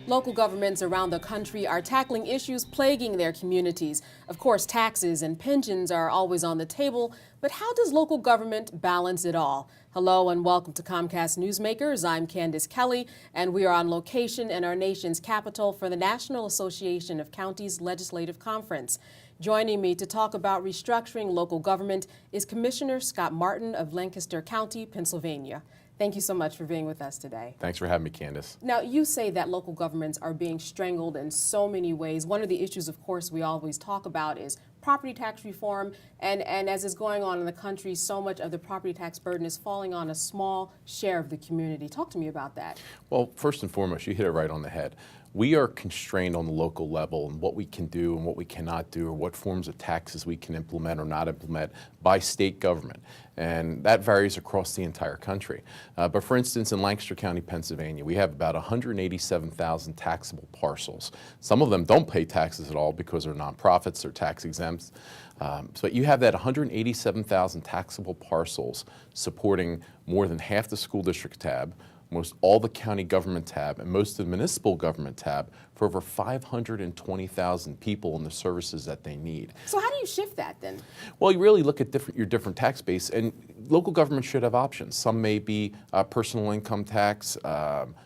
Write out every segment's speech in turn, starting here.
Local governments around the country are tackling issues plaguing their communities. Of course, taxes and pensions are always on the table, but how does local government balance it all? Hello and welcome to Comcast Newsmakers. I'm Candace Kelly, and we are on location in our nation's capital for the National Association of Counties Legislative Conference. Joining me to talk about restructuring local government is Commissioner Scott Martin of Lancaster County, Pennsylvania. Thank you so much for being with us today. Thanks for having me, Candace. Now, you say that local governments are being strangled in so many ways. One of the issues, of course, we always talk about is property tax reform. And as is going on in the country, so much of the property tax burden is falling on a small share of the community. Talk to me about that. Well, first and foremost, you hit it right on the head. We are constrained on the local level and what we can do and what we cannot do, or what forms of taxes we can implement or not implement by state government. And that varies across the entire country. But for instance, in Lancaster County, Pennsylvania, we have about 187,000 taxable parcels. Some of them don't pay taxes at all because they're nonprofits, they're tax exempt. But you have that 187,000 taxable parcels supporting more than half the school district tab, most all the county government tab, and most of the municipal government tab for over 520,000 people and the services that they need. So how do you shift that then? Well, you really look at your different tax base, and local government should have options. Some may be personal income tax,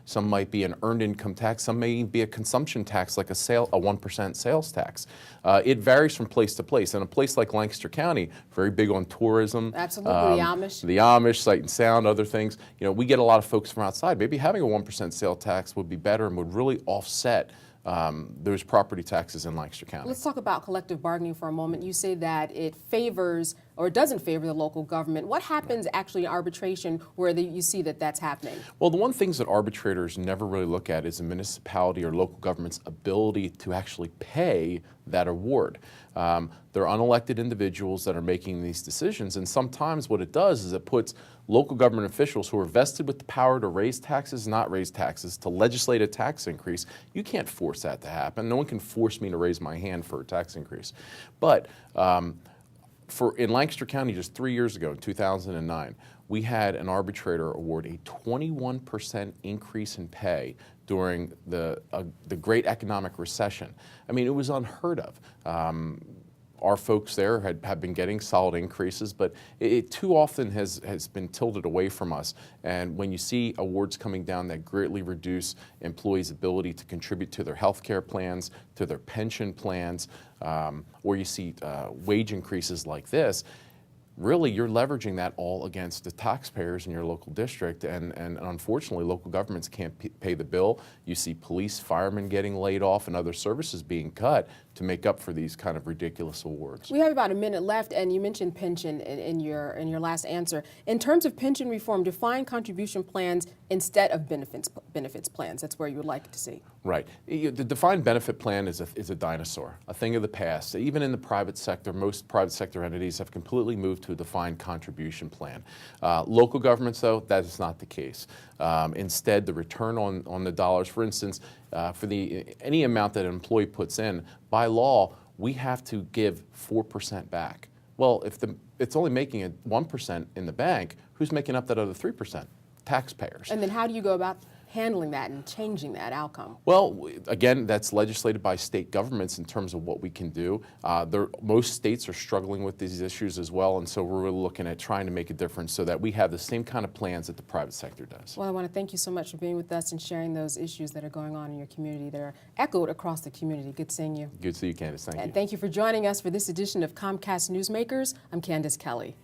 some might be an earned income tax, some may be a consumption tax like a 1% sales tax. It varies from place to place. And a place like Lancaster County, very big on tourism. Absolutely, the Amish. The Amish, Sight and Sound, other things. You know, we get a lot of folks from outside. Maybe having a 1% sales tax would be better and would really offset those property taxes in Lancaster County. Let's talk about collective bargaining for a moment. You say that it favors or doesn't favor the local government. What happens actually in arbitration where you see that that's happening? Well, the one things that arbitrators never really look at is a municipality or local government's ability to actually pay that award. They're unelected individuals that are making these decisions, and sometimes what it does is it puts local government officials who are vested with the power to raise taxes, not raise taxes, to legislate a tax increase. You can't force that to happen. No one can force me to raise my hand for a tax increase. But in Lancaster County just 3 years ago, in 2009, we had an arbitrator award a 21% increase in pay during the great economic recession. I mean, it was unheard of. Our folks there have been getting solid increases, but it too often has been tilted away from us. And when you see awards coming down that greatly reduce employees' ability to contribute to their health care plans, to their pension plans, or you see wage increases like this, really you're leveraging that all against the taxpayers in your local district, and unfortunately local governments can't pay the bill. You see police, firemen getting laid off and other services being cut to make up for these kind of ridiculous awards. We have about a minute left, and you mentioned pension in your last answer. In terms of pension reform, define contribution plans instead of benefits plans. That's where you would like it to see. Right. The defined benefit plan is a dinosaur, a thing of the past. Even in the private sector, most private sector entities have completely moved to a defined contribution plan. Local governments, though, that is not the case. Instead, the return on the dollars, for instance, for any amount that an employee puts in, by law, we have to give 4% back. Well, if it's only making it 1% in the bank, who's making up that other 3%? Taxpayers. And then how do you go about handling that and changing that outcome? Well, again, that's legislated by state governments in terms of what we can do. Most states are struggling with these issues as well, and so we're really looking at trying to make a difference so that we have the same kind of plans that the private sector does. Well, I want to thank you so much for being with us and sharing those issues that are going on in your community that are echoed across the community. Good seeing you. Good to see you, Candace. Thank you. And thank you for joining us for this edition of Comcast Newsmakers. I'm Candace Kelly.